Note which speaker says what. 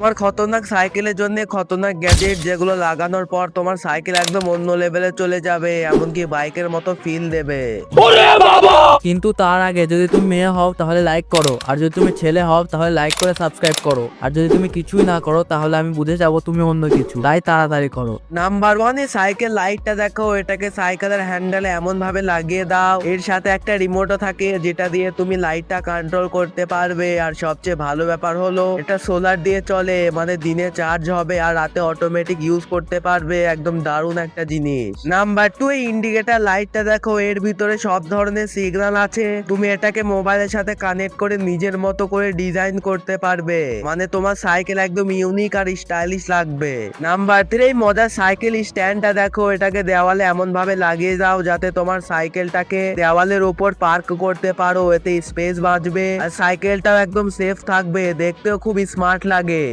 Speaker 1: তোমার খতরনাক সাইকেলের জন্য খতরনাক গ্যাজেট যেগুলো লাগানোর পর তোমার সাইকেল একদম অন্য লেভেলে চলে যাবে, এমনকি বাইকের মতো ফিল দেবে।
Speaker 2: কিন্তু তার আগে যদি তুমি মেয়ে হও তাহলে লাইক করো, আর যদি তুমি ছেলে হও তাহলে লাইক করে সাবস্ক্রাইব করো, আর যদি তুমি কিছুই না করো তাহলে আমি বুঝে যাব তুমি অন্য কিছু, তাই তাড়াতাড়ি করো।
Speaker 1: নাম্বার ওয়ানে সাইকেল লাইটটা দেখো, এটাকে সাইকেলের হ্যান্ডেলে এমন ভাবে লাগিয়ে দাও, এর সাথে একটা রিমোটও থাকে যেটা দিয়ে তুমি লাইটটা কন্ট্রোল করতে পারবে। আর সবচেয়ে ভালো ব্যাপার হলো এটা সোলার দিয়ে চলে, মানে দিনে চার্জ হবে আর রাতে অটোমেটিক ইউজ করতে পারবে, একদম দারুণ একটা জিনিস। নাম্বার টু, এই ইন্ডিকেটর লাইটটা দেখো, এর ভিতরে সব ধরনের সিগন্যাল আছে, তুমি এটাকে মোবাইলের সাথে কানেক্ট করে নিজের মতো করে ডিজাইন করতে পারবে, মানে তোমার সাইকেল একদম ইউনিক আর স্টাইলিশ লাগবে। নাম্বার থ্রি, এই মজার সাইকেল স্ট্যান্ডটা দেখো, এটাকে দেওয়ালে এমন ভাবে লাগিয়ে দাও যাতে তোমার সাইকেলটাকে দেওয়ালের উপর পার্ক করতে পারো, এতে স্পেস বাঁচবে আর সাইকেলটাও একদম সেফ থাকবে, দেখতেও খুব স্মার্ট লাগে।